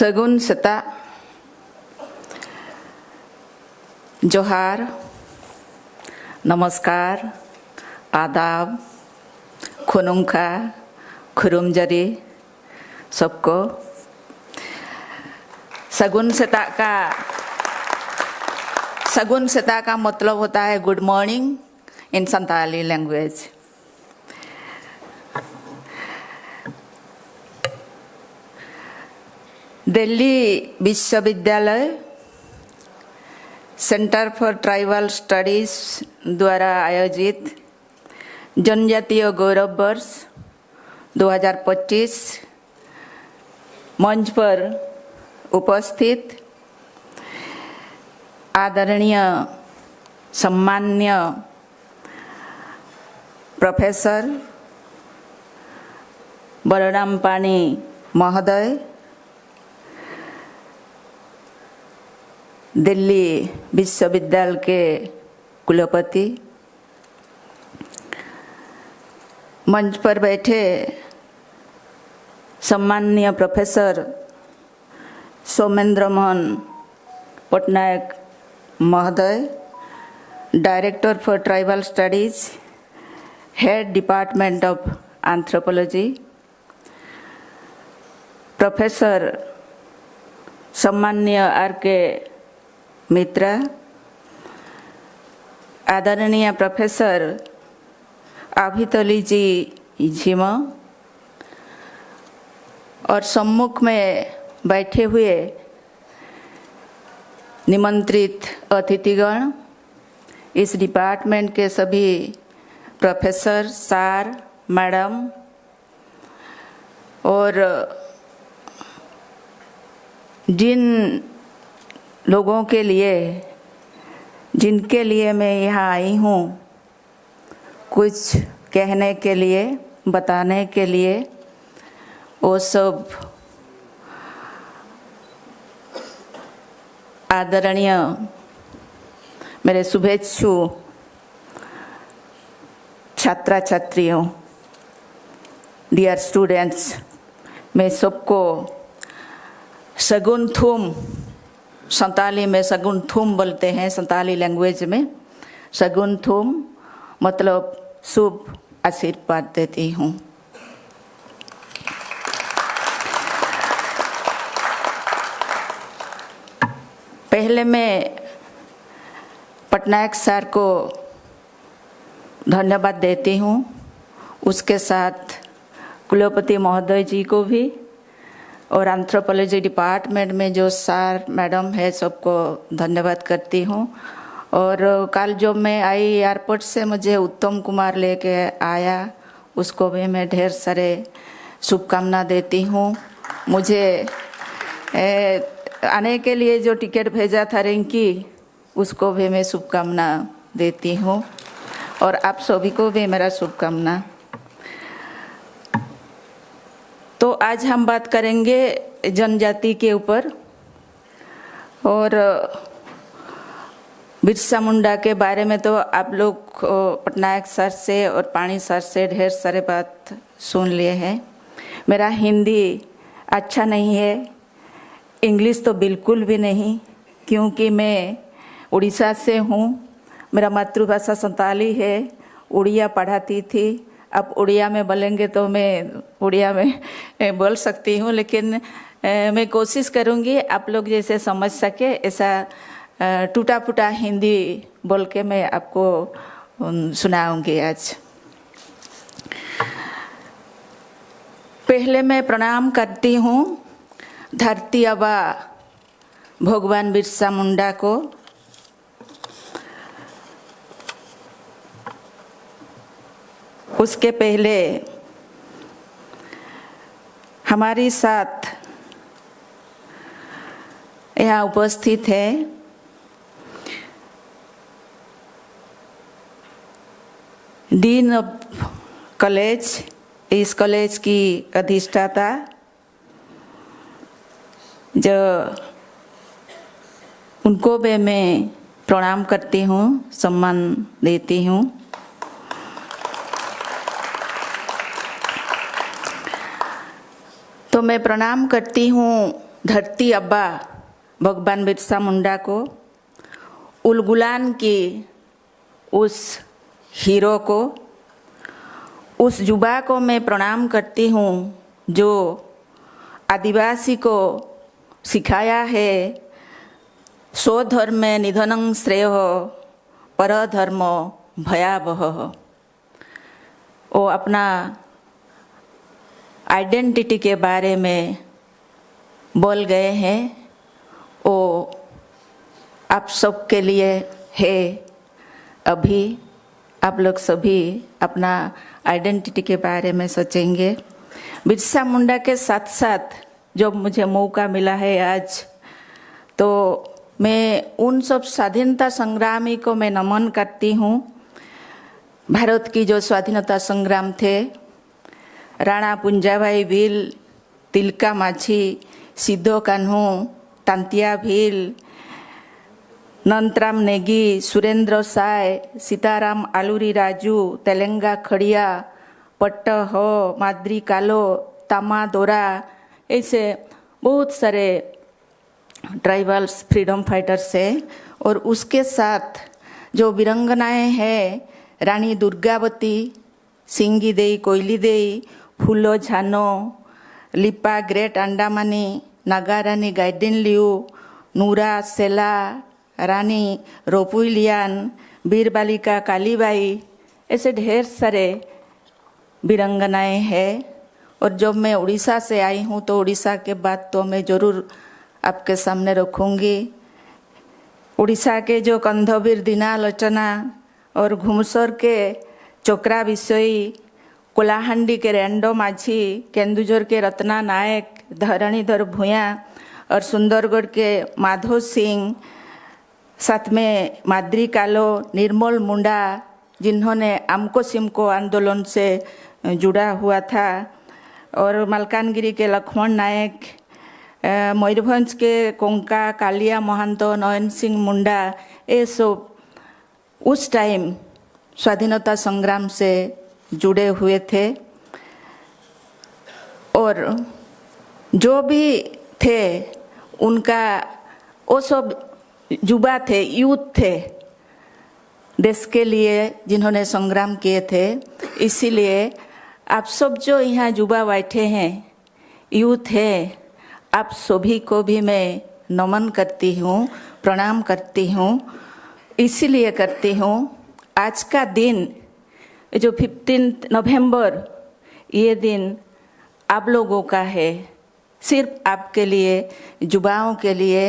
सगुन सता जोहार, नमस्कार, आदाब, खुनुंखा, खुरुमजरी सबको। सगुन सता का मतलब होता है गुड मॉर्निंग इन संताली लैंग्वेज। दिल्ली विश्वविद्यालय सेंटर फॉर ट्राइबल स्टडीज द्वारा आयोजित जनजातीय गौरव वर्ष 2025 मंच पर उपस्थित आदरणीय सम्मान्य प्रोफेसर बलराम पानी महोदय, दिल्ली विश्वविद्यालय के कुलपति, मंच पर बैठे सम्माननीय प्रोफेसर सोमेंद्र मोहन पटनायक महोदय, director for tribal studies, head department of anthropology, professor सम्माननीय आर.के. मित्रा, आदरणीय प्रोफेसर आभितली जी झिमा और सम्मुख में बैठे हुए निमंत्रित अतिथिगण, इस डिपार्टमेंट के सभी प्रोफेसर, सर, मैडम और जिनके लिए मैं यहाँ आई हूँ कुछ कहने के लिए, बताने के लिए, वो सब आदरणीय मेरे शुभेच्छु छात्रा छात्रियों, डियर स्टूडेंट्स, मैं सबको सगुन थुम, संताली में सगुन थुम बोलते हैं, संताली लैंग्वेज में सगुन थुम मतलब शुभ आशीर्वाद देती हूँ। पहले मैं पटनायक सर को धन्यवाद देती हूँ, उसके साथ कुलपति महोदय जी को भी और एंथ्रोपोलॉजी डिपार्टमेंट में जो सर मैडम है सबको धन्यवाद करती हूँ। और कल जो मैं आई एयरपोर्ट से मुझे उत्तम कुमार लेके आया, उसको भी मैं ढेर सारे शुभकामना देती हूँ। मुझे आने के लिए जो टिकट भेजा था रिंकी, उसको भी मैं शुभकामना देती हूँ और आप सभी को भी मेरा शुभकामना। तो आज हम बात करेंगे जनजाति के ऊपर और बिरसा मुंडा के बारे में। तो आप लोग पटनायक सर से और पानी सर से ढेर सारे बात सुन लिए हैं। मेरा हिंदी अच्छा नहीं है, इंग्लिश तो बिल्कुल भी नहीं, क्योंकि मैं उड़ीसा से हूँ, मेरा मातृभाषा संताली है, उड़िया पढ़ाती थी। अब उड़िया में बोलेंगे तो मैं उड़िया में बोल सकती हूँ, लेकिन मैं कोशिश करूँगी आप लोग जैसे समझ सके ऐसा टूटा फूटा हिंदी बोल के मैं आपको सुनाऊँगी आज। पहले मैं प्रणाम करती हूँ धरती आबा भगवान बिरसा मुंडा को। उसके पहले हमारे साथ यहाँ उपस्थित है डीन ऑफ कॉलेज, इस कॉलेज की अधिष्ठाता, जो उनको भी मैं प्रणाम करती हूँ, सम्मान देती हूँ। तो मैं प्रणाम करती हूँ धरती अब्बा भगवान बिरसा मुंडा को, उलगुलान की उस हीरो को, उस युवा को मैं प्रणाम करती हूँ जो आदिवासी को सिखाया है स्वधर्मे निधनं श्रेयः परधर्मो भयावहः। वो अपना आइडेंटिटी के बारे में बोल गए हैं। वो आप सब के लिए है। अभी आप लोग सभी अपना आइडेंटिटी के बारे में सोचेंगे। बिरसा मुंडा के साथ साथ जब मुझे मौका मिला है आज, तो मैं उन सब स्वाधीनता संग्रामी को मैं नमन करती हूँ। भारत की जो स्वाधीनता संग्राम थे, राणा पुंजाभाई भील, तिलका माछी, सिद्धो कान्हू, तांतिया भील, नंतराम नेगी, सुरेंद्र साय, सीताराम आलूरी राजू, तेलंगा खड़िया, पट्ट हो, माद्री कालो, तामा दोरा, ऐसे बहुत सारे ट्राइबल्स फ्रीडम फाइटर्स हैं। और उसके साथ जो वीरंगनाएं हैं, रानी दुर्गावती, सिंगी देई, कोयली देई, फूलो झानो, लिपा ग्रेट अंडामानी, नागारानी गाइडिन लियू, नूरा सेला, रानी रोपुइलियान, वीर बालिका कालीबाई, ऐसे ढेर सारे वीरंगनाएं हैं। और जब मैं उड़ीसा से आई हूँ तो उड़ीसा के बाद तो मैं ज़रूर आपके सामने रखूँगी। उड़ीसा के जो कंधवीर दीनालोचना और घुमसर के चोकरा बिसोई, कोलाहांडी के रेंडो माझी, केंदुझर के रत्ना नायक, धरणीधर भूया और सुंदरगढ़ के माधव सिंह, साथ में माद्री कालो, निर्मल मुंडा, जिन्होंने आमको सिमको आंदोलन से जुड़ा हुआ था, और मलकानगिरी के लक्ष्मण नायक, मयूरभंज के कोंका कालिया महंतो, नयन सिंह मुंडा, ये सब उस टाइम स्वाधीनता संग्राम से जुड़े हुए थे। और जो भी थे उनका वो सब युवा थे, यूथ थे देश के लिए जिन्होंने संग्राम किए थे। इसीलिए आप सब जो यहाँ युवा बैठे हैं, यूथ है, आप सभी को भी मैं नमन करती हूँ, प्रणाम करती हूँ। इसीलिए करती हूँ, आज का दिन जो 15 नवंबर, ये दिन आप लोगों का है, सिर्फ आपके लिए, युवाओं के लिए।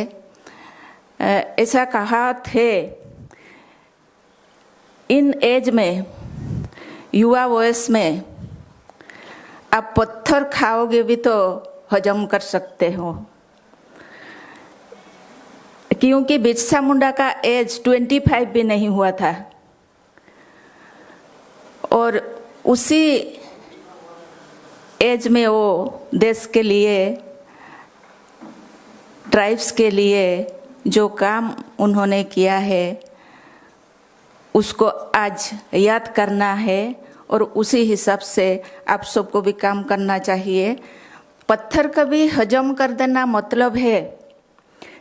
ऐसा कहावत है, इन एज में, युवा वयस में आप पत्थर खाओगे भी तो हजम कर सकते हो, क्योंकि बिरसा मुंडा का एज 25 भी नहीं हुआ था। और उसी एज में वो देश के लिए, ट्राइब्स के लिए जो काम उन्होंने किया है, उसको आज याद करना है। और उसी हिसाब से आप सबको भी काम करना चाहिए। पत्थर कभी हजम कर देना मतलब है,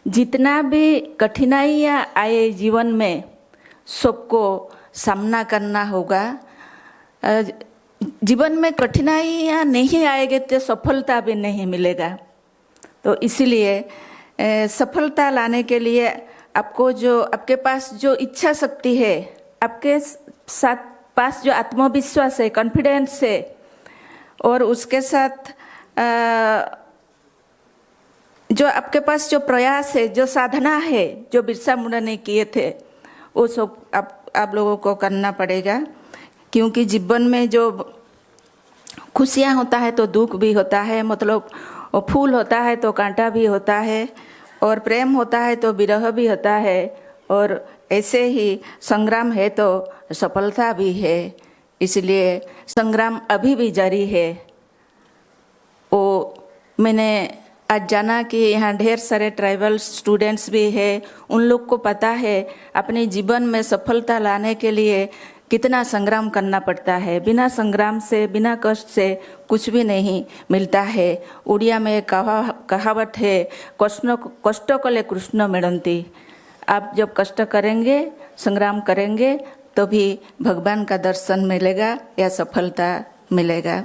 जितना भी कठिनाइयाँ आए जीवन में, सबको सामना करना होगा। जीवन में कठिनाइयाँ नहीं आएगी तो सफलता भी नहीं मिलेगा। तो इसीलिए सफलता लाने के लिए आपको जो, आपके पास जो इच्छा शक्ति है, आपके साथ पास जो आत्मविश्वास है, कॉन्फिडेंस है, और उसके साथ जो आपके पास जो प्रयास है, जो साधना है, जो बिरसा मुंडा ने किए थे, वो सब आप लोगों को करना पड़ेगा। क्योंकि जीवन में जो खुशियाँ होता है तो दुख भी होता है, मतलब फूल होता है तो कांटा भी होता है, और प्रेम होता है तो विरह भी होता है, और ऐसे ही संग्राम है तो सफलता भी है। इसलिए संग्राम अभी भी जारी है। वो मैंने आज जाना कि यहाँ ढेर सारे ट्राइबल स्टूडेंट्स भी हैं, उन लोग को पता है अपने जीवन में सफलता लाने के लिए कितना संग्राम करना पड़ता है। बिना संग्राम से, बिना कष्ट से कुछ भी नहीं मिलता है। उड़िया में एक कहावत है, कष्ट कले कृष्ण मिलन्ति। आप जब कष्ट करेंगे, संग्राम करेंगे, तो भी भगवान का दर्शन मिलेगा या सफलता मिलेगा।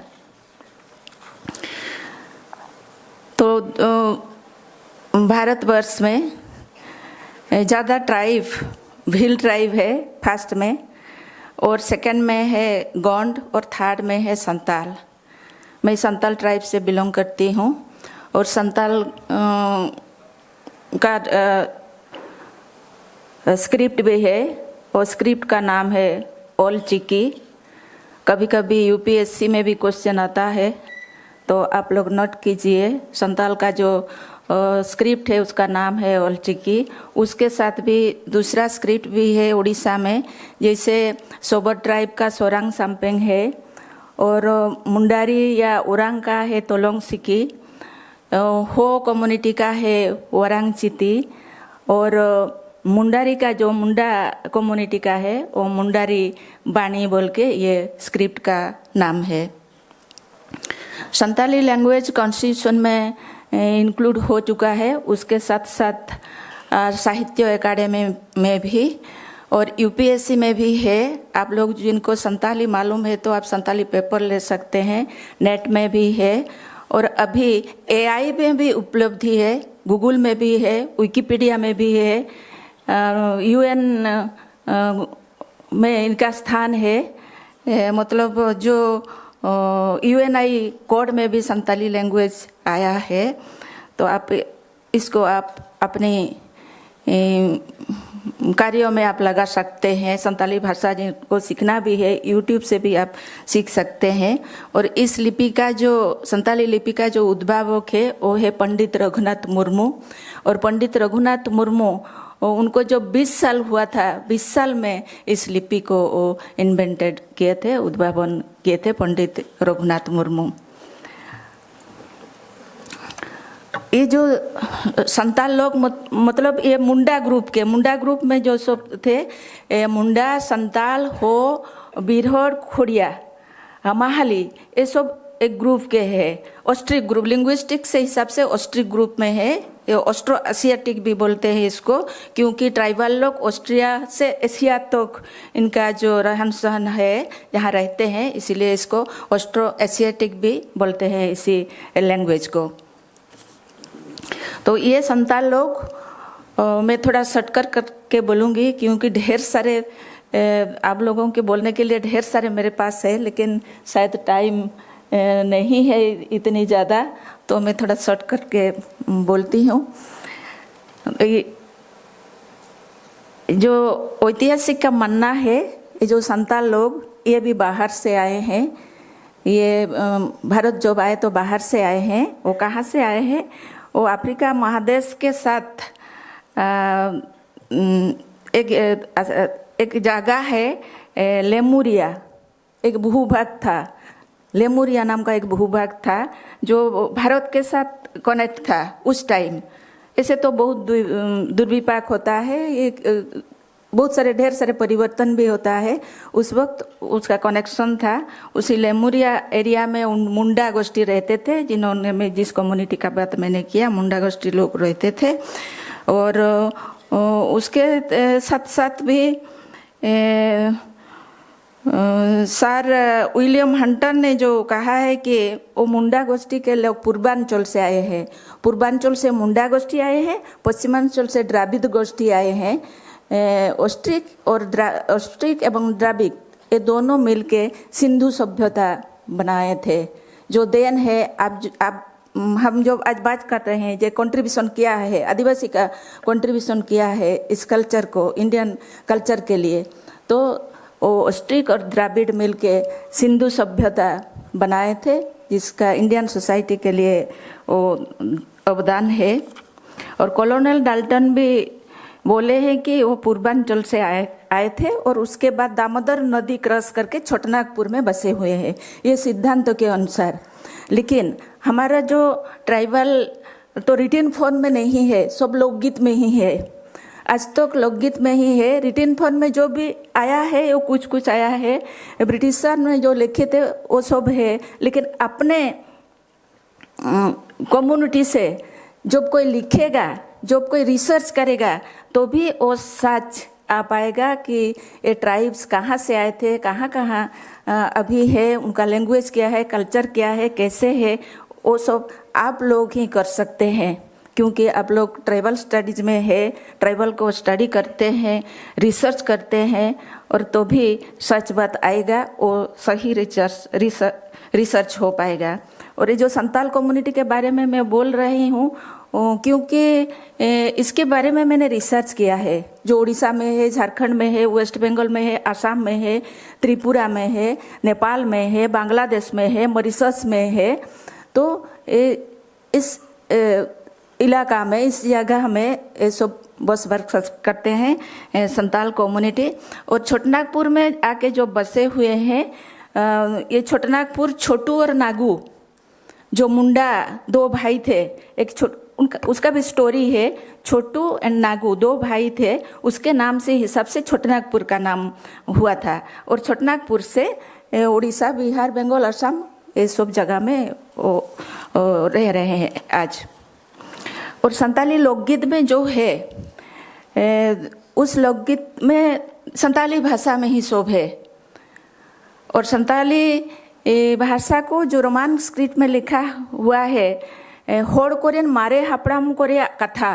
तो भारतवर्ष में ज़्यादा ट्राइब भील ट्राइब है फर्स्ट में, और सेकंड में है गोंड, और थर्ड में है संताल। मैं संताल ट्राइब से बिलोंग करती हूँ, और संताल का स्क्रिप्ट भी है, और स्क्रिप्ट का नाम है ओल चिकी। कभी कभी यूपीएससी में भी क्वेश्चन आता है, तो आप लोग नोट कीजिए। संताल का जो स्क्रिप्ट है उसका नाम है ओल चिकी। उसके साथ भी दूसरा स्क्रिप्ट भी है उड़ीसा में, जैसे सोबर ट्राइब का सोरांग साम्पेंग है, और मुंडारी या ओरांग का है तोलोंग सिकी, हो कम्युनिटी का है वरांग चिती, और मुंडारी का जो मुंडा कम्युनिटी का है वो मुंडारी बाणी बोल के ये स्क्रिप्ट का नाम है। संताली लैंग्वेज कॉन्स्टिट्यूशन में इंक्लूड हो चुका है, उसके साथ साथ साहित्य अकादमी में भी और यूपीएससी में भी है। आप लोग जिनको संताली मालूम है तो आप संताली पेपर ले सकते हैं, नेट में भी है, और अभी एआई में भी उपलब्धि है, गूगल में भी है, विकिपीडिया में भी है, यूएन में इनका स्थान है। मतलब जो यूएनआई कोड में भी संताली लैंग्वेज आया है। तो आप इसको आप अपने कार्यों में आप लगा सकते हैं। संताली भाषा जिनको सीखना भी है, यूट्यूब से भी आप सीख सकते हैं। और इस लिपि का जो संताली लिपि का जो उद्भावक है वो है पंडित रघुनाथ मुर्मू। और पंडित रघुनाथ मुर्मू उनको जो 20 साल हुआ था, 20 साल में इस लिपि को वो इन्वेंटेड किए थे, उद्भावन किए थे पंडित रघुनाथ मुर्मू। ये जो संताल लोग मतलब ये मुंडा ग्रुप में जो सब थे, मुंडा, संताल, हो, बिरहोर, खोड़िया, हमाहली, ये सब एक ग्रुप के है। ऑस्ट्रिक ग्रुप लिंग्विस्टिक से हिसाब से ऑस्ट्रिक ग्रुप में है। ये ऑस्ट्रो एशियाटिक भी बोलते हैं इसको, क्योंकि ट्राइबल लोग ऑस्ट्रिया से एशिया तक इनका जो रहन सहन है, यहाँ रहते हैं, इसीलिए इसको ऑस्ट्रो एशियाटिक भी बोलते हैं इसी लैंग्वेज को। तो ये संताल लोग मैं थोड़ा शॉर्टकट करके बोलूँगी, क्योंकि ढेर सारे आप लोगों के बोलने के लिए ढेर सारे मेरे पास है, लेकिन शायद टाइम नहीं है इतनी ज़्यादा, तो मैं थोड़ा शॉर्ट करके बोलती हूँ। जो ऐतिहासिक का मानना है, ये जो संताल लोग ये भी बाहर से आए हैं। ये भारत जब आए तो बाहर से आए हैं। वो कहाँ से आए हैं? वो अफ्रीका महादेश के साथ एक जगह है लेमुरिया, एक भूभाग था। लेमुरिया नाम का एक भूभाग था जो भारत के साथ कनेक्ट था उस टाइम। ऐसे तो बहुत दुर्विपाक होता है, एक बहुत सारे ढेर सारे परिवर्तन भी होता है। उस वक्त उसका कनेक्शन था। उसी लेमुरिया एरिया में मुंडा गोष्ठी रहते थे, जिन्होंने मैं जिस कम्युनिटी का बात मैंने किया, मुंडा गोष्ठी लोग रहते थे। और उसके साथ साथ भी सर विलियम हंटर ने जो कहा है कि वो मुंडा गोष्ठी के लोग पूर्वांचल से आए हैं। पूर्वांचल से मुंडा गोष्ठी आए हैं, पश्चिमांचल से द्राविड गोष्ठी आए हैं। ऑस्ट्रिक एवं द्राविड ये दोनों मिलके सिंधु सभ्यता बनाए थे। जो देन है आप हम जो आज बात कर रहे हैं, जो कंट्रीब्यूशन किया है, आदिवासी का कंट्रीब्यूशन किया है इस कल्चर को, इंडियन कल्चर के लिए, तो वो ऑस्ट्रिक और द्राविड मिलके सिंधु सभ्यता बनाए थे, जिसका इंडियन सोसाइटी के लिए वो अवदान है। और कॉलोनियल डाल्टन भी बोले हैं कि वो पूर्वांचल से आए थे और उसके बाद दामोदर नदी क्रॉस करके छोटनागपुर में बसे हुए हैं, ये सिद्धांतों के अनुसार। लेकिन हमारा जो ट्राइबल तो रिटन फॉर्म में नहीं है, सब लोकगीत में ही है। आज तक लोकगीत में ही है। रिटन फॉर्म में जो भी आया है वो कुछ कुछ आया है, ब्रिटिशर ने जो लिखे थे वो सब है, लेकिन अपने कम्युनिटी से जब कोई लिखेगा, जब कोई रिसर्च करेगा तो भी वो सच आ पाएगा कि ये ट्राइब्स कहाँ से आए थे, कहाँ कहाँ अभी है, उनका लैंग्वेज क्या है, कल्चर क्या है, कैसे है, वो सब आप लोग ही कर सकते हैं, क्योंकि आप लोग ट्राइबल स्टडीज़ में है, ट्राइबल को स्टडी करते हैं, रिसर्च करते हैं, और तो भी सच बात आएगा, वो सही रिसर्च हो पाएगा। और ये जो संताल कम्युनिटी के बारे में मैं बोल रही हूँ क्योंकि इसके बारे में मैंने रिसर्च किया है, जो उड़ीसा में है, झारखंड में है, वेस्ट बंगाल में है, असम में है, त्रिपुरा में है, नेपाल में है, बांग्लादेश में है, मॉरिशस में है। तो इस इलाका में, इस जगह में सब बस करते हैं संताल कम्युनिटी। और छोटनागपुर में आके जो बसे हुए हैं, ये छोटनागपुर छोटू और नागू जो मुंडा दो भाई थे, उसका भी स्टोरी है। छोटू एंड नागू दो भाई थे, उसके नाम से हिसाब से छोटनागपुर का नाम हुआ था। और छोटनागपुर से उड़ीसा, बिहार, बंगाल, असम ये सब जगह में रह रहे हैं आज। और संताली लोकगीत में जो है, उस लोकगीत में संताली भाषा में ही सब है। और संताली भाषा को जो रोमान स्क्रिप्ट में लिखा हुआ है, होड़ कोरियन मारे हापड़ाम कोरिया कथा,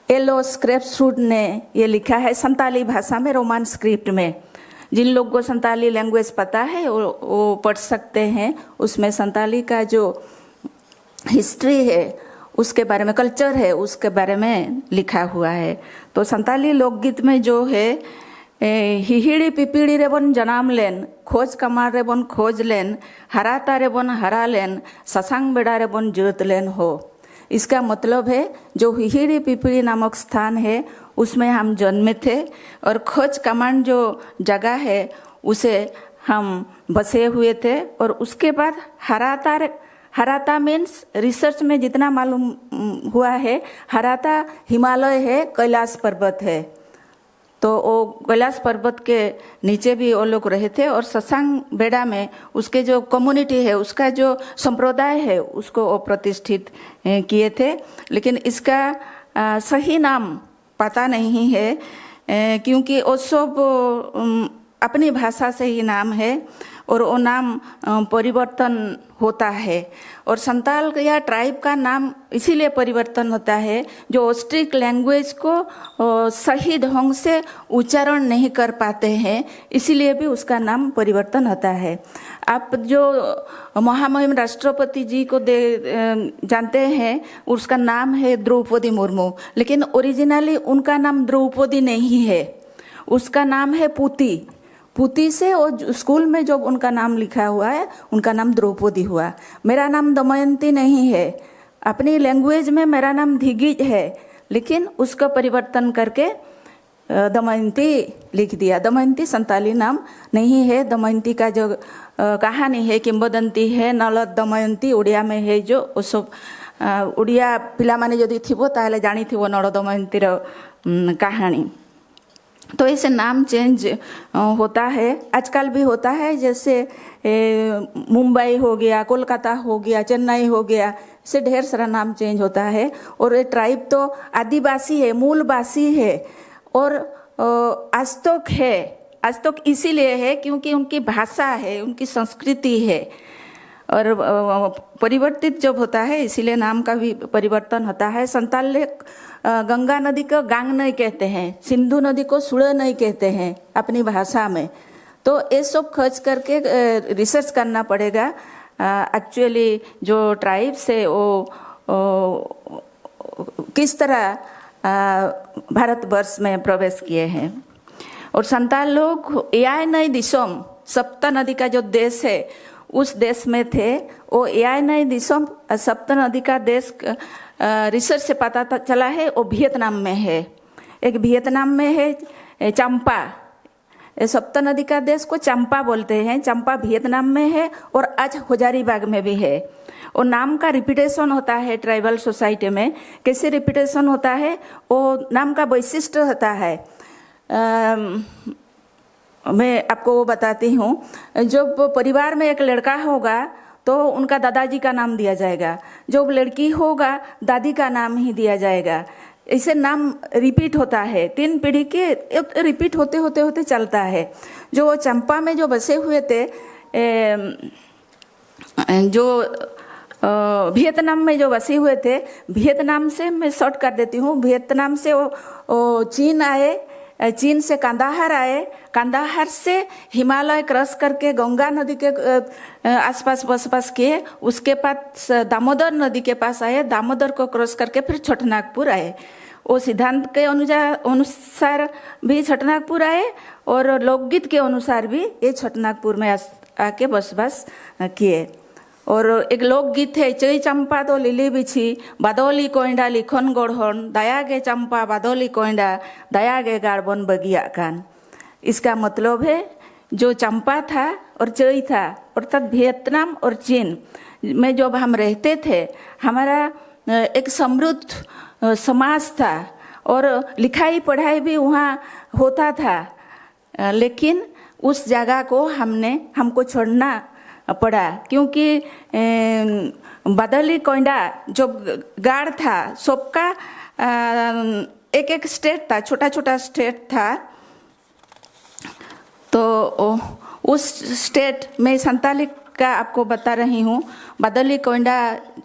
एलो स्क्रेप्सुड ने ये लिखा है संताली भाषा में, रोमान स्क्रिप्ट में। जिन लोगों को संताली लैंग्वेज पता है वो पढ़ सकते हैं। उसमें संताली का जो हिस्ट्री है, उसके बारे में, कल्चर है, उसके बारे में लिखा हुआ है। तो संताली लोकगीत में जो है, हिहिड़ी पिपीड़ी रे बन जनाम लेन, खोज कमार रे बन खोज लेन, हराता रे बन हरा लेन, ससांग बेड़ा रे बन जोत लेन हो। इसका मतलब है जो हिहिड़ी पिपीड़ी नामक स्थान है उसमें हम जन्मे थे, और खोज कमान जो जगह है उसे हम बसे हुए थे। और उसके बाद हराता मीन्स रिसर्च में जितना मालूम हुआ है, हराता हिमालय है, कैलाश पर्वत है। तो वो कैलाश पर्वत के नीचे भी वो लोग रहे थे। और ससांग बेड़ा में उसके जो कम्युनिटी है, उसका जो संप्रदाय है, उसको वो प्रतिष्ठित किए थे। लेकिन इसका सही नाम पता नहीं है, क्योंकि वो सब अपनी भाषा से ही नाम है और वो नाम परिवर्तन होता है। और संताल या ट्राइब का नाम इसीलिए परिवर्तन होता है जो ऑस्ट्रिक लैंग्वेज को सही ढंग से उच्चारण नहीं कर पाते हैं, इसीलिए भी उसका नाम परिवर्तन होता है। आप जो महामहिम राष्ट्रपति जी को जानते हैं, उसका नाम है द्रौपदी मुर्मू, लेकिन ओरिजिनली उनका नाम द्रौपदी नहीं है, उसका नाम है पुती से वो स्कूल में जब उनका नाम लिखा हुआ है उनका नाम द्रौपदी हुआ। मेरा नाम दमयंती नहीं है, अपनी लैंग्वेज में मेरा नाम धिगिज है, लेकिन उसका परिवर्तन करके दमयंती लिख दिया। दमयंती संताली नाम नहीं है। दमयंती का जो कहानी है, किंबदंती है, नल दमयंती उड़िया में है, जो वो सब उड़िया पिला माने जदि थिबो ताहले जानी थिबो नल दमयंतीर कहानी। तो इसे नाम चेंज होता है, आजकल भी होता है। जैसे मुंबई हो गया, कोलकाता हो गया, चेन्नई हो गया, इसे ढेर सारा नाम चेंज होता है। और ये ट्राइब तो आदिवासी है, मूलवासी है, और आज तक है। आज तक इसीलिए है क्योंकि उनकी भाषा है, उनकी संस्कृति है। और परिवर्तित जब होता है इसीलिए नाम का भी परिवर्तन होता है। संताल गंगा नदी को गांग नहीं कहते हैं, सिंधु नदी को सुड़ नहीं कहते हैं अपनी भाषा में। तो ये सब खर्च करके रिसर्च करना पड़ेगा। एक्चुअली जो ट्राइब्स है वो किस तरह भारतवर्ष में प्रवेश किए हैं। और संताल लोग एआई नई दिसोम, सप्त नदी का जो देश है उस देश में थे। वो एआई नई दिसोम सप्त नदी का देश रिसर्च से पता चला है वो वियतनाम में है। एक वियतनाम में है चंपा, सप्त नदी का देश को चंपा बोलते हैं। चंपा वियतनाम में है और आज हजारीबाग में भी है। और नाम का रिपीटेशन होता है ट्राइबल सोसाइटी में। कैसे रिपीटेशन होता है, वो नाम का वैशिष्ट्य होता है। मैं आपको वो बताती हूँ। जब परिवार में एक लड़का होगा तो उनका दादाजी का नाम दिया जाएगा, जब लड़की होगा दादी का नाम ही दिया जाएगा। इसे नाम रिपीट होता है, 3 पीढ़ी के रिपीट होते होते होते चलता है। जो वो चंपा में जो बसे हुए थे, जो वियतनाम में जो बसे हुए थे, वियतनाम से मैं शॉर्ट कर देती हूँ, वियतनाम से वो चीन आए, चीन से कंदाहार आए, कंदाहार से हिमालय क्रॉस करके गंगा नदी के आसपास बसपास किए, उसके पास दामोदर नदी के पास आए, दामोदर को क्रॉस करके फिर छोटनागपुर आए। वो सिद्धांत के अनुसार भी छोटनागपुर आए और लोकगीत के अनुसार भी ये छोटनागपुर में आके बसबास किए। और एक लोकगीत है, चई चंपा तो लिली बिछी बादोली कोइंडा लिखन गोढ़न, दया गे चंपा बादोली कोइंडा दया गे गाड़बन बगिया कान। इसका मतलब है जो चंपा था और चई था, अर्थात वियतनाम और चीन में जब हम रहते थे, हमारा एक समृद्ध समाज था और लिखाई पढ़ाई भी वहाँ होता था। लेकिन उस जगह को हमको छोड़ना पड़ा, क्योंकि बादली कोइंडा जो गाड़ था, सबका एक एक स्टेट था, छोटा छोटा स्टेट था। तो उस स्टेट में संताली का आपको बता रही हूँ। बादली कोइंडा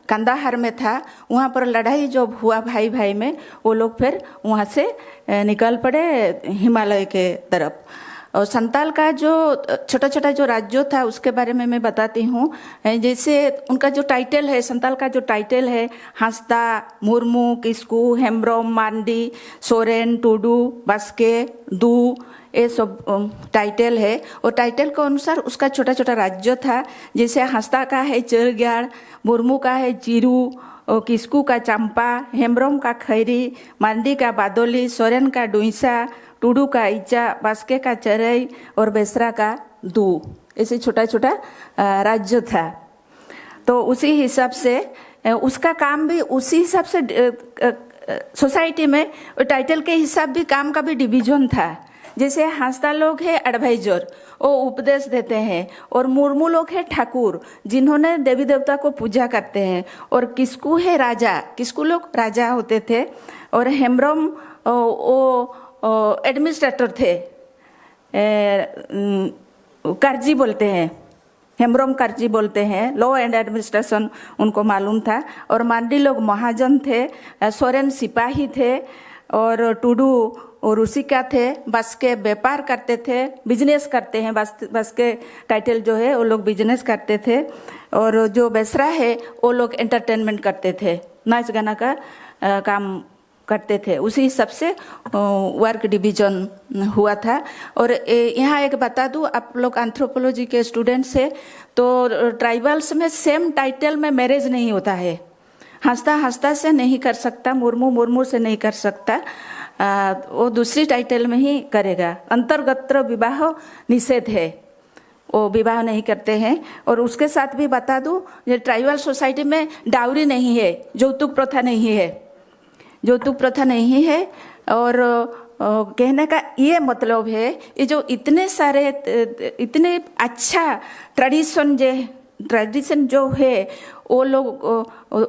कंदाहार में था, वहाँ पर लड़ाई जब हुआ भाई भाई में, वो लोग फिर वहाँ से निकल पड़े हिमालय के तरफ। और संताल का जो छोटा छोटा जो राज्य था उसके बारे में मैं बताती हूँ। जैसे उनका जो टाइटल है, संताल का जो टाइटल है, हांसदा, मुर्मू, किस्कू, हेम्ब्रोम, मांडी, सोरेन, टूडू, बास्के, दू, ये सब टाइटल है। और टाइटल के अनुसार उसका छोटा छोटा राज्य था। जैसे हांसदा का है चरग्याड़, मुर्मू का है जीरू, किस्कू का चंपा, हेम्ब्रोम का खैरी, मांडी का बादोली, सोरेन का डुईसा, टूडू का इच्चा, बास्के का चरई और बेसरा का दू। ऐसे छोटा छोटा राज्य था। तो उसी हिसाब से उसका काम भी उसी हिसाब से सोसाइटी में टाइटल के हिसाब भी काम का भी डिवीजन था। जैसे हांसदा लोग है एडवाइजर, वो उपदेश देते हैं, और मुर्मू लोग है ठाकुर, जिन्होंने देवी देवता को पूजा करते हैं, और किस्कू है राजा, किस्कू लोग राजा होते थे, और हेम्ब्रोम वो एडमिनिस्ट्रेटर थे, कर्जी बोलते हैं, हेम्ब्रोम कर्जी बोलते हैं, लॉ एंड एडमिनिस्ट्रेशन उनको मालूम था। और मांडी लोग महाजन थे, सोरेन सिपाही थे, और टूडू और रूसिका थे, बास्के व्यापार करते थे, बिजनेस करते हैं। बास्के टाइटल जो है वो लोग बिजनेस करते थे। और जो बेसरा है वो लोग एंटरटेनमेंट करते थे, नाच गाना का काम करते थे। उसी हिसाब से वर्क डिवीजन हुआ था। और यहाँ एक बता दूँ, आप लोग एंथ्रोपोलॉजी के स्टूडेंट्स हैं, तो ट्राइबल्स में सेम टाइटल में मैरिज नहीं होता है। हांसदा हांसदा से नहीं कर सकता, मुर्मू मुर्मू से नहीं कर सकता, वो दूसरी टाइटल में ही करेगा। अंतर्गत्र विवाह निषेध है, वो विवाह नहीं करते हैं। और उसके साथ भी बता दूँ, ये ट्राइबल सोसाइटी में डाउरी नहीं है, यौतुक प्रथा नहीं है, यौतुक प्रथा नहीं है। और कहने का ये मतलब है, ये जो इतने सारे इतने अच्छा ट्रेडिशन जो है, वो लोग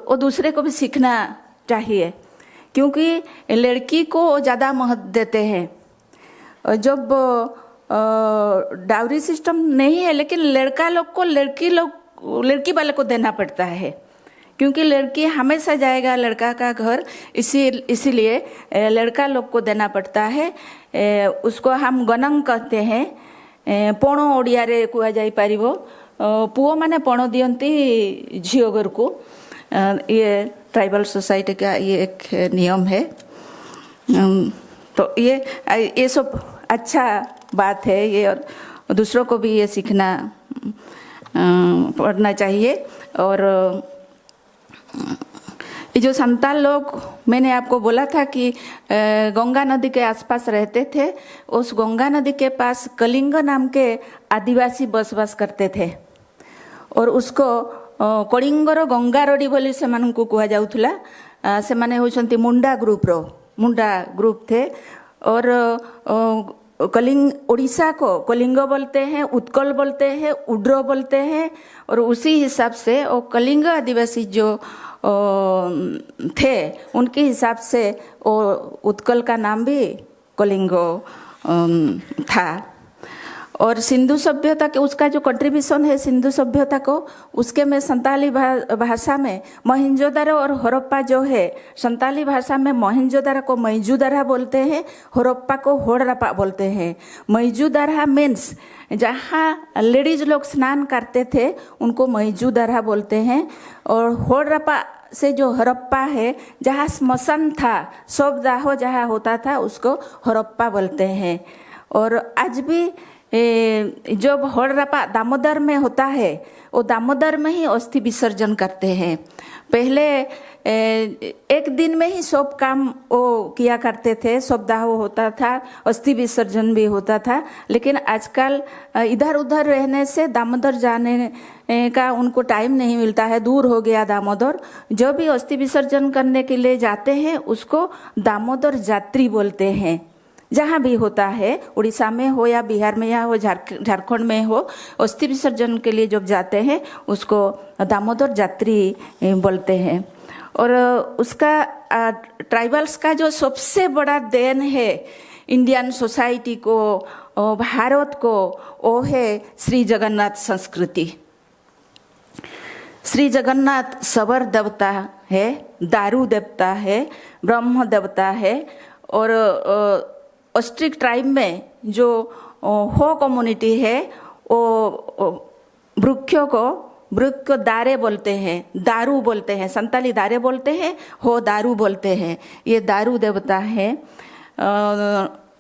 वो दूसरे को भी सीखना चाहिए, क्योंकि लड़की को ज़्यादा महत्व देते हैं। जब डाउरी सिस्टम नहीं है, लेकिन लड़का लोग को लड़की वाले को देना पड़ता है, क्योंकि लड़की हमेशा जाएगा लड़का का घर, इसीलिए लड़का लोग को देना पड़ता है। उसको हम गणंग कहते हैं। पण ओडिया रे कुआ जाई पारिबो, पुओ माने पण दियंती झियो घर को। ये ट्राइबल सोसाइटी का ये एक नियम है। तो ये सब अच्छा बात है ये, और दूसरों को भी ये सीखना पढ़ना चाहिए। और ये जो संताल लोग, मैंने आपको बोला था कि गंगा नदी के आसपास रहते थे। उस गंगा नदी के पास कलिंग नाम के आदिवासी बसवास करते थे और उसको कलिंगर गंगारडी बोली से मानू कह जाउथुला। से माने होचंती मुंडा ग्रुप थे और कलिंग उड़ीसा को कलिंग बोलते हैं, उत्कल बोलते हैं, उड्र बोलते हैं और उसी हिसाब से वो कलिंग आदिवासी जो थे उनके हिसाब से वो उत्कल का नाम भी कलिंगो था। और सिंधु सभ्यता के उसका जो कंट्रीब्यूशन है सिंधु सभ्यता को, उसके में संताली भाषा में मोहनजोदड़ो और हड़प्पा जो है, संताली भाषा में मोहनजोदड़ो को मैजूदरा बोलते हैं, हड़प्पा को होड़रप्पा बोलते हैं। मैजूदरा मीन्स जहाँ लेडीज लोग स्नान करते थे उनको मैजूदरा बोलते हैं। और होड़रप्पा से जो हड़प्पा है, जहाँ स्मशान था, शव दाह जहाँ होता था, उसको हड़प्पा बोलते हैं। और आज भी जब होड़रप्पा दामोदर में होता है, वो दामोदर में ही अस्थि विसर्जन करते हैं। पहले एक दिन में ही सब काम वो किया करते थे, सब दाह होता था, अस्थि विसर्जन भी होता था। लेकिन आजकल इधर उधर रहने से दामोदर जाने का उनको टाइम नहीं मिलता है, दूर हो गया दामोदर। जो भी अस्थि विसर्जन करने के लिए जाते हैं उसको दामोदर जात्री बोलते हैं। जहाँ भी होता है, उड़ीसा में हो या बिहार में या हो झारखंड में हो, अस्थि विसर्जन के लिए जब जाते हैं उसको दामोदर जात्री बोलते हैं। और उसका ट्राइबल्स का जो सबसे बड़ा देन है इंडियन सोसाइटी को, भारत को, वो है श्री जगन्नाथ संस्कृति। श्री जगन्नाथ सबर देवता है, दारू देवता है, ब्रह्म देवता है। और ऑस्ट्रिक ट्राइब में जो हो कम्युनिटी है वो वृक्ष दारे बोलते हैं, दारू बोलते हैं, संताली दारे बोलते हैं, हो दारू बोलते हैं। ये दारू देवता है।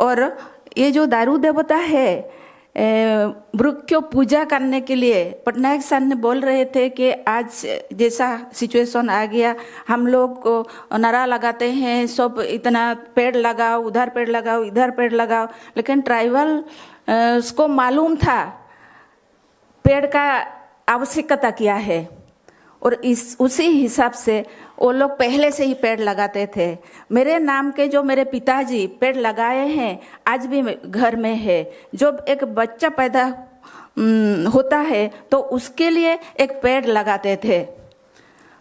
और ये जो दारू देवता है, वृक्ष पूजा करने के लिए पटनायक सर ने बोल रहे थे कि आज जैसा सिचुएशन आ गया, हम लोग को नारा लगाते हैं सब, इतना पेड़ लगाओ, उधर पेड़ लगाओ, इधर पेड़ लगाओ। लेकिन ट्राइबल उसको मालूम था पेड़ का आवश्यकता क्या है और उसी हिसाब से वो लोग पहले से ही पेड़ लगाते थे। मेरे नाम के जो मेरे पिताजी पेड़ लगाए हैं, आज भी घर में है। जब एक बच्चा पैदा होता है तो उसके लिए एक पेड़ लगाते थे।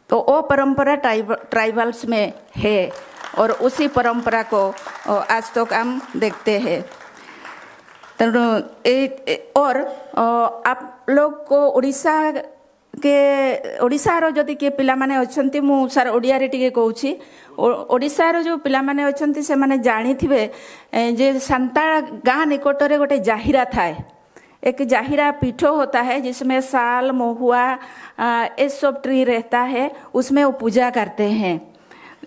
तो वो परंपरा ट्राइबल्स में है और उसी परंपरा को आज तक हम देखते हैं। और आप लोग को ओडिशार जदि किए पिला माने अछंती, मु सार ओडिया रे टिके कहूची, ओडिशार जो पिला माने अछंती से माने जानिथिबे जे सांताळ गाँ निकटरे गोटे जाहिरा थाए। एक जाहिरा पीठो होता है जिसमें साल, महुआ, ये सब ट्री रहता है, उसमें वो पूजा करते हैं।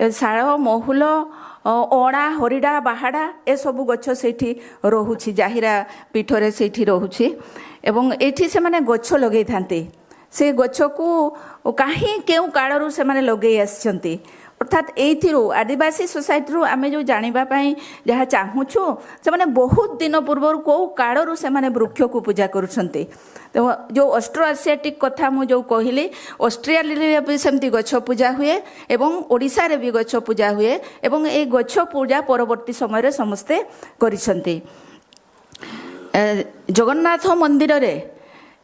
साल, महुलो, ओणा, हरिडा, बाहाडा ए सबु गछ सेठी रहुछि, जाहिरा पीठरे सेठी रहुछि। एवं एठी से माने गछ लगेई थांती। से गछ को कहीं केउ कालरू से माने लगेई आछंती। अर्थात एइथिरु आदिवासी सोसाइटी रु आमे जो जानिबा पई जहा चाहुछु, से माने बहुत दिन पूर्व को कालरू से माने वृक्ष को पूजा करूछंती। तो जो ऑस्ट्रो एशियाटिक कथा मु जो कहली, ऑस्ट्रेलिया भी सेमती गछ पूजा हुए एवं ओडिशा रे भी गछ पूजा हुए एवं ए गछ पूजा परवर्ती समय रे समस्ते करिसंती। जगन्नाथ मंदिर रे,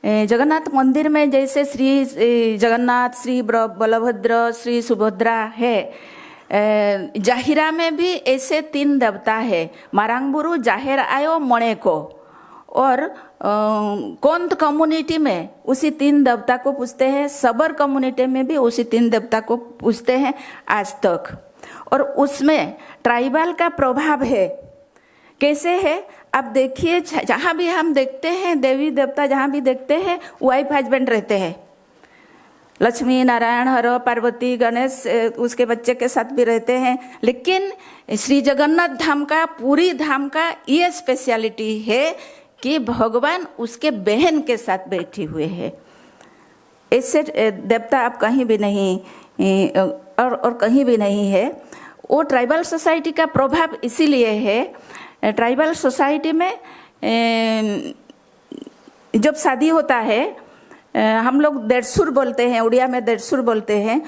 जगन्नाथ मंदिर में जैसे श्री जगन्नाथ, श्री बलभद्र, श्री सुभद्रा है, जाहिरा में भी ऐसे 3 देवता है, मारांगबुरु, जाहेर आयो, मणेको। और कोंत कम्युनिटी में उसी 3 देवता को पूजते हैं, सबर कम्युनिटी में भी उसी 3 देवता को पूजते हैं आज तक। और उसमें ट्राइबल का प्रभाव है। कैसे है आप देखिए, जहाँ भी हम देखते हैं देवी देवता, जहाँ भी देखते हैं वाइफ हस्बैंड रहते हैं। लक्ष्मी नारायण, हर, पार्वती, गणेश उसके बच्चे के साथ भी रहते हैं। लेकिन श्री जगन्नाथ धाम का, पूरी धाम का ये स्पेशलिटी है कि भगवान उसके बहन के साथ बैठे हुए हैं। ऐसे देवता अब कहीं भी नहीं और कहीं भी नहीं है। वो ट्राइबल सोसाइटी का प्रभाव इसीलिए है। ट्राइबल सोसाइटी में जब शादी होता है, हम लोग देड़सुर बोलते हैं, उड़िया में देड़सुर बोलते हैं।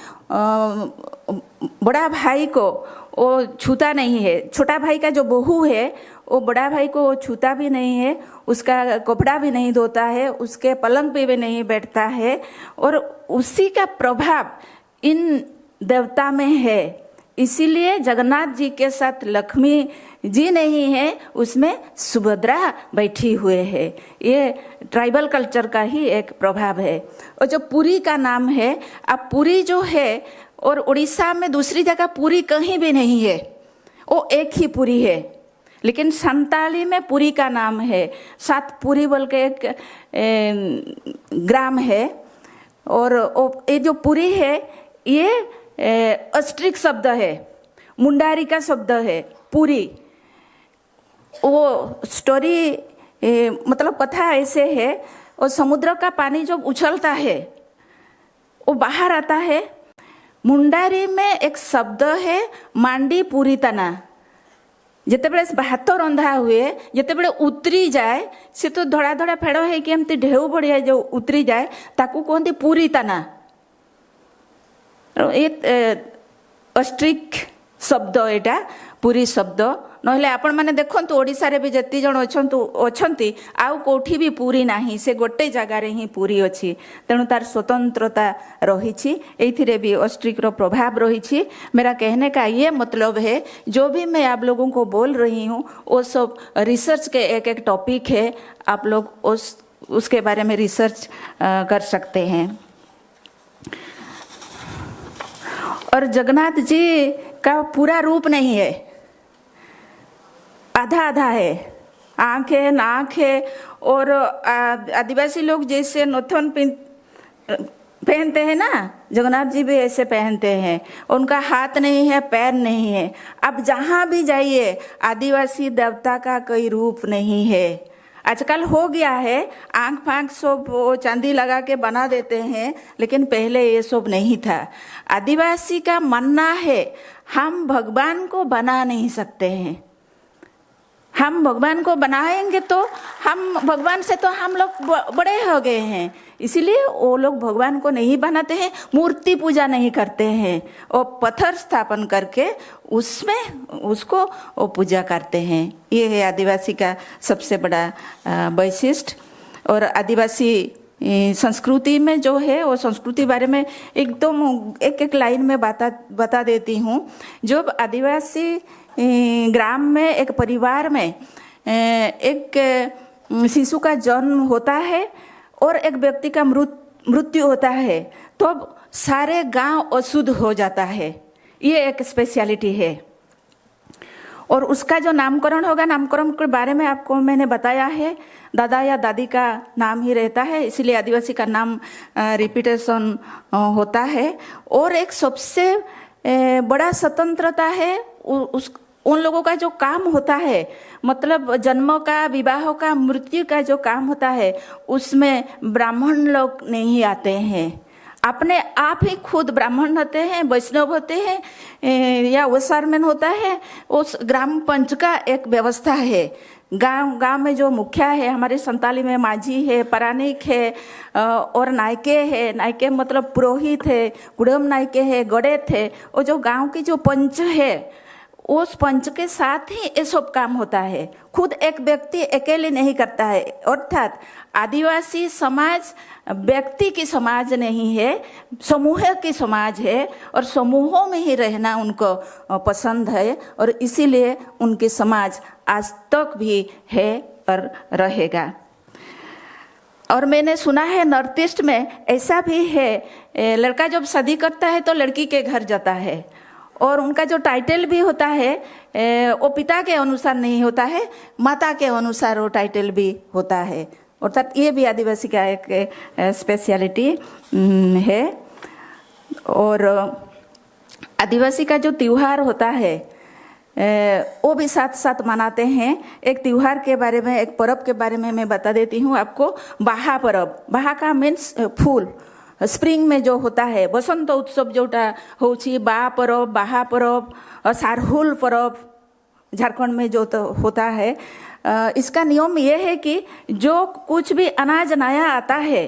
बड़ा भाई को वो छूता नहीं है। छोटा भाई का जो बहू है वो बड़ा भाई को छूता भी नहीं है, उसका कपड़ा भी नहीं धोता है, उसके पलंग पे भी नहीं बैठता है। और उसी का प्रभाव इन देवता में है। इसीलिए जगन्नाथ जी के साथ लक्ष्मी जी नहीं है, उसमें सुभद्रा बैठी हुए है। ये ट्राइबल कल्चर का ही एक प्रभाव है। और जो पुरी का नाम है, अब पुरी जो है और उड़ीसा में दूसरी जगह पुरी कहीं भी नहीं है, वो एक ही पुरी है। लेकिन संताली में पुरी का नाम है। सात पुरी बोल के एक ग्राम है। और ये जो पुरी है ये अस्ट्रिक शब्द है, मुंडारी का शब्द है पुरी। वो स्टोरी मतलब कथा ऐसे है, और समुद्र का पानी जब उछलता है वो बाहर आता है। मुंडारी में एक शब्द है मांडी पूरी तना। जितेबले भात रंधा हुए, जितेबले उतरी जाए, से तो धड़ा धड़ा फेड़ है कि एमती ढेउ बढ़िया जो उतरी जाए ताकू कहते पूरी तना। अस्ट्रिक शब्द एटा पुरी शब्द। नहले आपण माने देखंतु ओडिसा रे भी जति जण अछंती आउ कोठी भी पुरी नाही, से गोटे जगह रे ही पुरी अछि। तेणु तार स्वतंत्रता रही छी, एथिरे भी अस्ट्रिक रो प्रभाव रही छी। मेरा कहने का ये मतलब है, जो भी मैं आप लोगों को बोल रही हूँ वो सब रिसर्च के एक एक टॉपिक है। आप लोग उसके बारे में रिसर्च कर सकते हैं। और जगन्नाथ जी का पूरा रूप नहीं है, आधा आधा है। आँख है, नाक है। और आदिवासी लोग जैसे नथन पहनते हैं ना, जगन्नाथ जी भी ऐसे पहनते हैं। उनका हाथ नहीं है, पैर नहीं है। अब जहाँ भी जाइए आदिवासी देवता का कोई रूप नहीं है। आजकल हो गया है, आंख फांख सब चांदी लगा के बना देते हैं, लेकिन पहले ये सब नहीं था। आदिवासी का मानना है हम भगवान को बना नहीं सकते हैं। हम भगवान को बनाएंगे तो हम भगवान से तो हम लोग बड़े हो गए हैं, इसीलिए वो लोग भगवान को नहीं बनाते हैं, मूर्ति पूजा नहीं करते हैं। और पत्थर स्थापन करके उसमें उसको वो पूजा करते हैं। ये है आदिवासी का सबसे बड़ा वैशिष्ट। और आदिवासी संस्कृति में जो है वो संस्कृति बारे में एकदम एक एक लाइन में बता देती हूँ। जब आदिवासी ग्राम में एक परिवार में एक शिशु का जन्म होता है और एक व्यक्ति का मृत्यु होता है, तो सारे गांव अशुद्ध हो जाता है। ये एक स्पेशलिटी है। और उसका जो नामकरण होगा, नामकरण के बारे में आपको मैंने बताया है, दादा या दादी का नाम ही रहता है, इसलिए आदिवासी का नाम रिपीटेशन होता है। और एक सबसे बड़ा स्वतंत्रता है उन लोगों का जो काम होता है, मतलब जन्म का, विवाह का, मृत्यु का जो काम होता है, उसमें ब्राह्मण लोग नहीं आते हैं। अपने आप ही खुद ब्राह्मण होते हैं, वैष्णव होते हैं या वसारमैन होता है। उस ग्राम पंच का एक व्यवस्था है। गांव में जो मुखिया है, हमारे संताली में माझी है, परानिक है और नायके है। नायके मतलब पुरोहित है, कुड़म नायके है, गणेत है। और जो गांव की जो पंच है, उस पंच के साथ ही ये सब काम होता है। खुद एक व्यक्ति अकेले नहीं करता है। अर्थात आदिवासी समाज व्यक्ति की समाज नहीं है, समूह की समाज है। और समूहों में ही रहना उनको पसंद है, और इसीलिए उनकी समाज आज तक भी है और रहेगा। और मैंने सुना है नॉर्थ ईस्ट में ऐसा भी है, लड़का जब शादी करता है तो लड़की के घर जाता है, और उनका जो टाइटल भी होता है वो पिता के अनुसार नहीं होता है, माता के अनुसार वो टाइटल भी होता है। अर्थात ये भी आदिवासी का एक स्पेशलिटी है। और आदिवासी का जो त्योहार होता है वो भी साथ साथ मनाते हैं। एक त्योहार के बारे में, एक पर्व के बारे में मैं बता देती हूँ आपको। बाहा पर्व। बाहा का मीन्स फूल। स्प्रिंग में जो होता है बसंत उत्सव जोटा होची बा परब बाहा परब और सारहुल परब झारखंड में जो तो होता है, इसका नियम ये है कि जो कुछ भी अनाज नया आता है,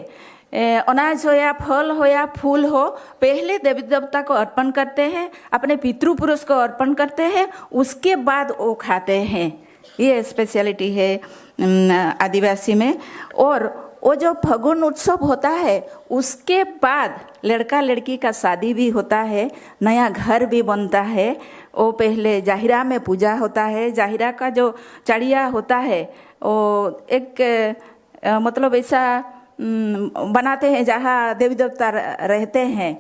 अनाज हो या फल हो या फूल हो, पहले देवी देवता को अर्पण करते हैं, अपने पितृपुरुष को अर्पण करते हैं, उसके बाद वो खाते हैं। ये स्पेशलिटी है आदिवासी में। और वो जो फगुन उत्सव होता है उसके बाद लड़का लड़की का शादी भी होता है, नया घर भी बनता है। वो पहले जाहिरा में पूजा होता है। जाहिरा का जो चढ़िया होता है वो एक मतलब ऐसा बनाते हैं जहाँ देवी देवता रहते हैं,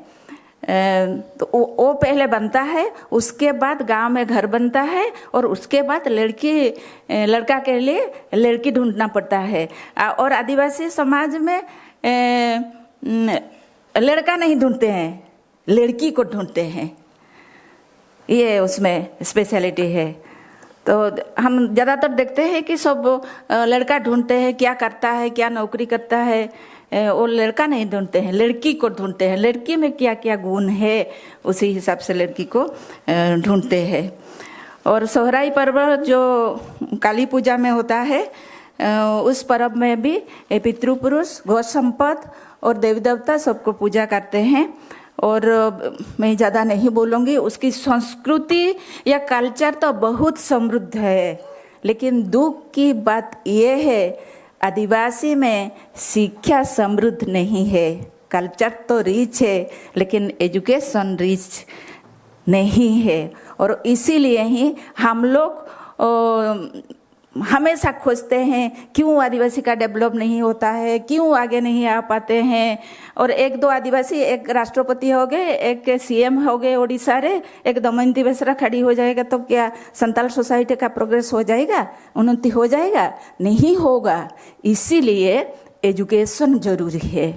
तो वो पहले बनता है, उसके बाद गांव में घर बनता है और उसके बाद लड़का के लिए लड़की ढूंढना पड़ता है। और आदिवासी समाज में लड़का नहीं ढूंढते हैं, लड़की को ढूंढते हैं। ये उसमें स्पेशलिटी है। तो हम ज़्यादातर देखते हैं कि सब लड़का ढूंढते हैं, क्या करता है, क्या नौकरी करता है, वो लड़का नहीं ढूंढते हैं, लड़की को ढूंढते हैं। लड़की में क्या क्या गुण है उसी हिसाब से लड़की को ढूंढते हैं। और सोहराई पर्व जो काली पूजा में होता है, उस पर्व में भी पितृपुरुष, गौ संपद और देवी देवता सबको पूजा करते हैं। और मैं ज़्यादा नहीं बोलूँगी, उसकी संस्कृति या कल्चर तो बहुत समृद्ध है, लेकिन दुख की बात ये है आदिवासी में शिक्षा समृद्ध नहीं है। कल्चर तो रिच है लेकिन एजुकेशन रिच नहीं है। और इसीलिए ही हम लोग हमेशा खोजते हैं क्यों आदिवासी का डेवलप नहीं होता है, क्यों आगे नहीं आ पाते हैं। और एक दो आदिवासी, एक राष्ट्रपति हो गए, एक सीएम हो गए ओडिशा रे, एक दमयंती बेसरा खड़ी हो जाएगा तो क्या संताल सोसाइटी का प्रोग्रेस हो जाएगा, उन्नति हो जाएगा? नहीं होगा। इसीलिए एजुकेशन जरूरी है,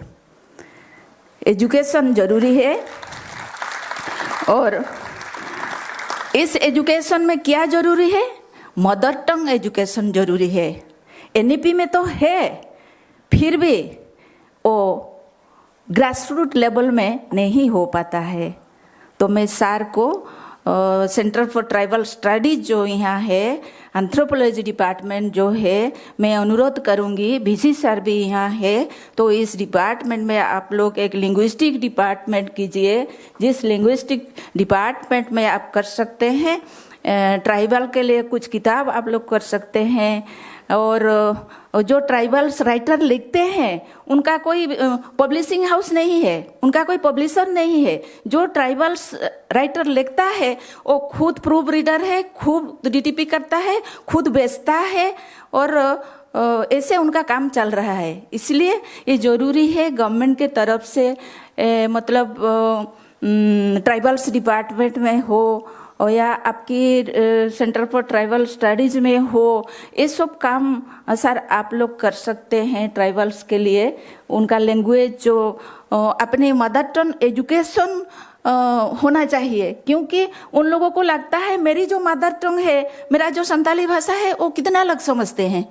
एजुकेशन जरूरी है। और इस एजुकेशन में क्या जरूरी है? मदर टंग एजुकेशन जरूरी है। एनईपी में तो है, फिर भी वो ग्रास रूट लेवल में नहीं हो पाता है। तो मैं सार को सेंटर फॉर ट्राइबल स्टडीज जो यहाँ है, एंथ्रोपोलॉजी डिपार्टमेंट जो है, मैं अनुरोध करूँगी, बीसी सर भी यहाँ है, तो इस डिपार्टमेंट में आप लोग एक लिंग्विस्टिक डिपार्टमेंट कीजिए। जिस लिंग्विस्टिक डिपार्टमेंट में आप कर सकते हैं, ट्राइबल के लिए कुछ किताब आप लोग कर सकते हैं। और जो ट्राइबल्स राइटर लिखते हैं उनका कोई पब्लिशिंग हाउस नहीं है, उनका कोई पब्लिशर नहीं है। जो ट्राइबल्स राइटर लिखता है वो खुद प्रूफ रीडर है, खुद डीटीपी करता है, खुद बेचता है, और ऐसे उनका काम चल रहा है। इसलिए ये ज़रूरी है गवर्नमेंट के तरफ से मतलब ट्राइबल्स डिपार्टमेंट में हो और या आपकी सेंटर फॉर ट्राइबल स्टडीज में हो, ये सब काम सर आप लोग कर सकते हैं ट्राइबल्स के लिए। उनका लैंग्वेज जो अपने मदर टंग एजुकेशन होना चाहिए, क्योंकि उन लोगों को लगता है मेरी जो मदर टंग है, मेरा जो संताली भाषा है, वो कितना अलग समझते हैं।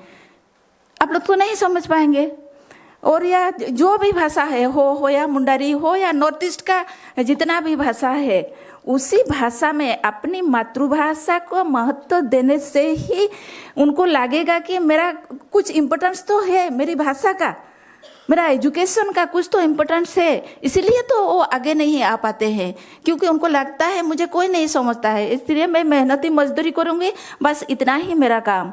आप लोग तो नहीं समझ पाएंगे। और या जो भी भाषा है हो या मुंडारी हो या नॉर्थ ईस्ट का जितना भी भाषा है, उसी भाषा में अपनी मातृभाषा को महत्व देने से ही उनको लगेगा कि मेरा कुछ इम्पोर्टेंस तो है, मेरी भाषा का, मेरा एजुकेशन का कुछ तो इम्पोर्टेंस है। इसीलिए तो वो आगे नहीं आ पाते हैं, क्योंकि उनको लगता है मुझे कोई नहीं समझता है, इसलिए मैं मेहनती मजदूरी करूँगी, बस इतना ही मेरा काम।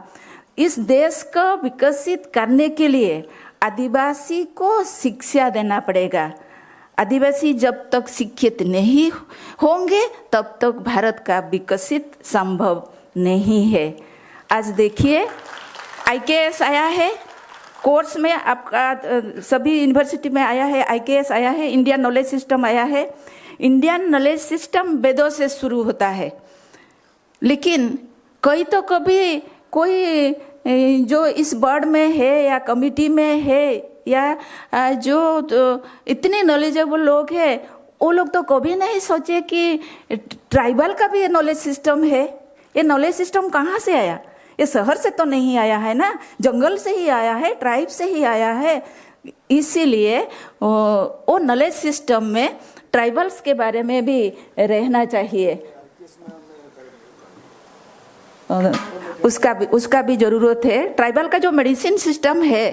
इस देश को विकसित करने के लिए आदिवासी को शिक्षा देना पड़ेगा। आदिवासी जब तक शिक्षित नहीं होंगे तब तक भारत का विकसित संभव नहीं है। आज देखिए आईकेएस आया है, कोर्स में आपका सभी यूनिवर्सिटी में आया है, आईकेएस आया है, इंडियन नॉलेज सिस्टम आया है। इंडियन नॉलेज सिस्टम वेदों से शुरू होता है, लेकिन कभी कोई जो इस बोर्ड में है या कमिटी में है या जो इतने नॉलेजेबल लोग हैं, वो लोग तो कभी नहीं सोचे कि ट्राइबल का भी ये नॉलेज सिस्टम है। ये नॉलेज सिस्टम कहाँ से आया? ये शहर से तो नहीं आया है ना, जंगल से ही आया है, ट्राइब से ही आया है। इसीलिए वो नॉलेज सिस्टम में ट्राइबल्स के बारे में भी रहना चाहिए। उसका भी ज़रूरत है। ट्राइबल का जो मेडिसिन सिस्टम है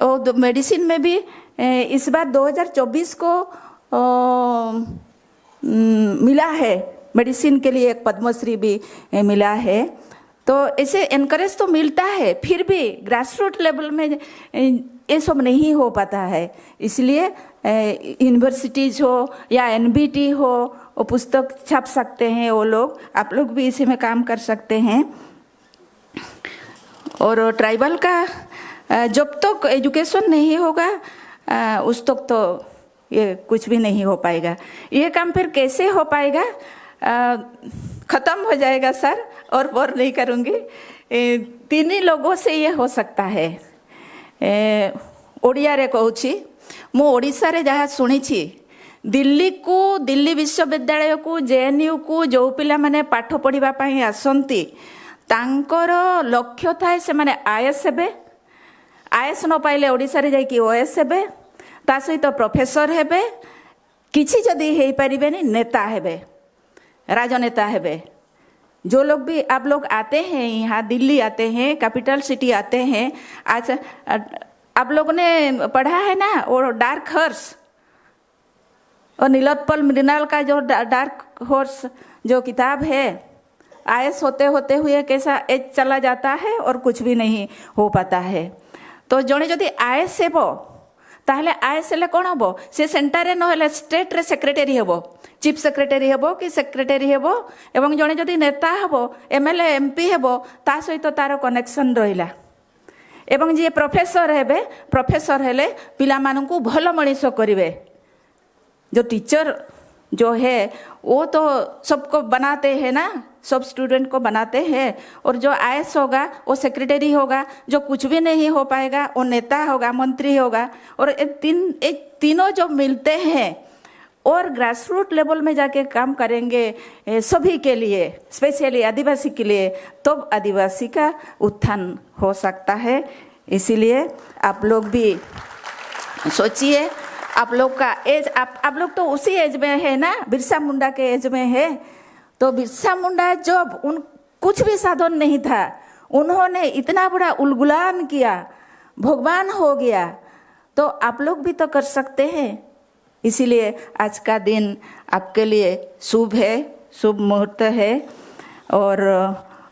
वो मेडिसिन में भी इस बार 2024 को मिला है, मेडिसिन के लिए एक पद्मश्री भी मिला है। तो ऐसे एनकरेज तो मिलता है, फिर भी ग्रास रूट लेवल में ये सब नहीं हो पाता है। इसलिए यूनिवर्सिटीज हो या एनबीटी हो, वो पुस्तक छाप सकते हैं वो लोग, आप लोग भी इसी में काम कर सकते हैं। और ट्राइबल का जब तक एजुकेशन नहीं होगा उस तक तो ये कुछ भी नहीं हो पाएगा। ये काम फिर कैसे हो पाएगा? ख़त्म हो जाएगा सर, और बोर नहीं करूँगी। तीन ही लोगों से ये हो सकता है। ओडिया कहूँ, मु ओडिशा रे जहाँ शुणी दिल्ली विश्वविद्यालय को जेएनयू को जो पिला माने पाठ पढ़िबा पई आसंती तांकर लक्ष्य थाए से माने आईएएस हेबे, आईएएस न पाइले ओडिशा रे जाइकी ओएस हेबे, ता सहित प्रोफेसर हेबे, किछि जदि हेई परिबेनी नेता हेबे, राजनेता हेबे। जो लोग भी आप लोग आते हैं यहाँ दिल्ली आते हैं, कैपिटल सिटी आते हैं, आज आप लोगों ने पढ़ा है ना वो डार्क हॉर्स और नीलोत्पल मृणाल का जो डार्क हॉर्स जो किताब है, आईएएस होते होते हुए कैसा एज चला जाता है और कुछ भी नहीं हो पाता है। तो जड़े जदि आईएएस हेबो ताहले आईएएस हेले कोन हबो, से सेंटर रे नहले स्टेट रे सेक्रेटरी हेबो, चीफ सेक्रेटरी हेबो कि सेक्रेटरी हेबो, एवं जड़े जदि नेता हेबो, एमएलए एमपी हेबो, ता सहित तार कनेक्शन रहिला। एवं जी प्रोफेसर हेबे, प्रोफेसर हेले पिला माननकु भलो मनीष करिवे। जो टीचर जो है वो तो सबको बनाते हैं ना, सब स्टूडेंट को बनाते हैं। और जो आईएएस होगा वो सेक्रेटरी होगा, जो कुछ भी नहीं हो पाएगा वो नेता होगा, मंत्री होगा। और तीनों जो मिलते हैं और ग्रास रूट लेवल में जाके काम करेंगे सभी के लिए, स्पेशली आदिवासी के लिए, तो आदिवासी का उत्थान हो सकता है। इसीलिए आप लोग भी सोचिए, आप लोग का एज, आप लोग तो उसी एज में है ना, बिरसा मुंडा के एज में है। तो बिरसा मुंडा जब उन कुछ भी साधन नहीं था, उन्होंने इतना बड़ा उलगुलान किया, भगवान हो गया, तो आप लोग भी तो कर सकते हैं। इसीलिए आज का दिन आपके लिए शुभ है, शुभ मुहूर्त है। और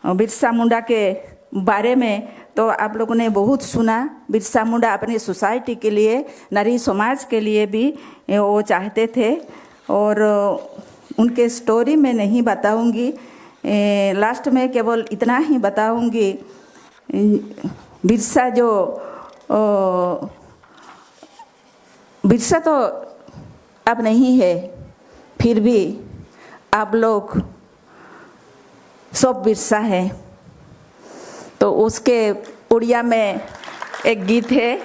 बिरसा मुंडा के बारे में तो आप लोगों ने बहुत सुना। बिरसा मुंडा अपनी सोसाइटी के लिए, नारी समाज के लिए भी वो चाहते थे। और उनके स्टोरी में नहीं बताऊंगी, लास्ट में केवल इतना ही बताऊंगी। बिरसा तो अब नहीं है, फिर भी आप लोग सब बिरसा है। तो उसके उड़िया में एक गीत है,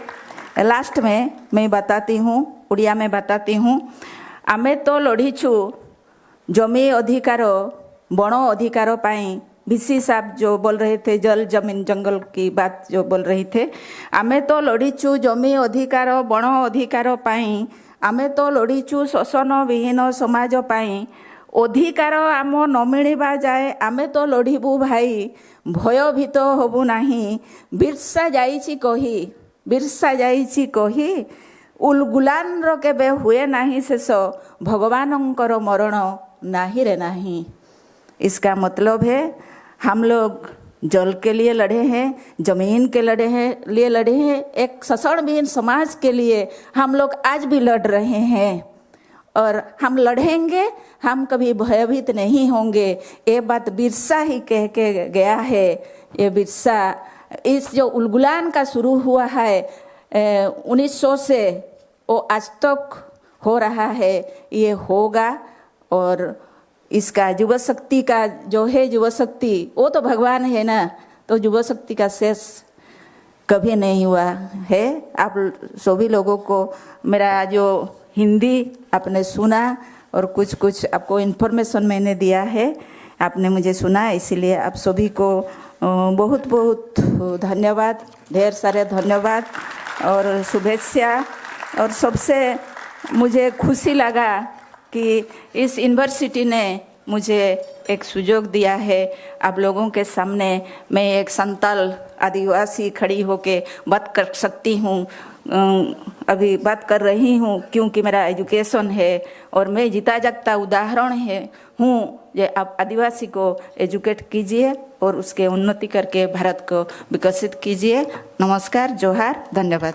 लास्ट में मैं बताती हूँ, उड़िया में बताती हूँ। आमे तो लड़ीछु जमी अधिकार बण अधिकार पाई, बीसी साहब जो बोल रहे थे, जल जमीन जंगल की बात जो बोल रही थे। आमे तो लड़ीछु जमी अधिकार बण अधिकार पाई, आमे तो लड़ीछु शोषण विहीन समाज पाई, अधिकार आम न मिलवा जाए आमे तो लड़ीबू भाई, भयभीत हबु नाही, बिरसा जाइछि कही, बिरसा जाइछि कही, उलगुलान रो केबे हुए नाही शेष, भगवानंकर मरण नाही रे नाही। इसका मतलब है हम लोग जल के लिए लड़े हैं, जमीन के लिए लड़े हैं, एक शोषण विहीन समाज के लिए हम लोग आज भी लड़ रहे हैं। और हम लड़ेंगे, हम कभी भयभीत नहीं होंगे। ये बात बिरसा ही कह के गया है। ये बिरसा, इस जो उलगुलान का शुरू हुआ है 1900 से, वो आज तक हो रहा है, ये होगा। और इसका युवा शक्ति का जो है, युवा शक्ति वो तो भगवान है ना, तो युवा शक्ति का शेष कभी नहीं हुआ है। आप सभी लोगों को मेरा जो हिंदी आपने सुना और कुछ कुछ आपको इन्फॉर्मेशन मैंने दिया है, आपने मुझे सुना, इसीलिए आप सभी को बहुत बहुत धन्यवाद, ढेर सारे धन्यवाद। और शुभेच्छा। और सबसे मुझे खुशी लगा कि इस यूनिवर्सिटी ने मुझे एक सुযোग दिया है। आप लोगों के सामने मैं एक संताल आदिवासी खड़ी होके बात कर सकती हूँ, अभी बात कर रही हूँ, क्योंकि मेरा एजुकेशन है और मैं जीता जागता उदाहरण हूँ। ये आप आदिवासी को एजुकेट कीजिए और उसके उन्नति करके भारत को विकसित कीजिए। नमस्कार, जोहार, धन्यवाद।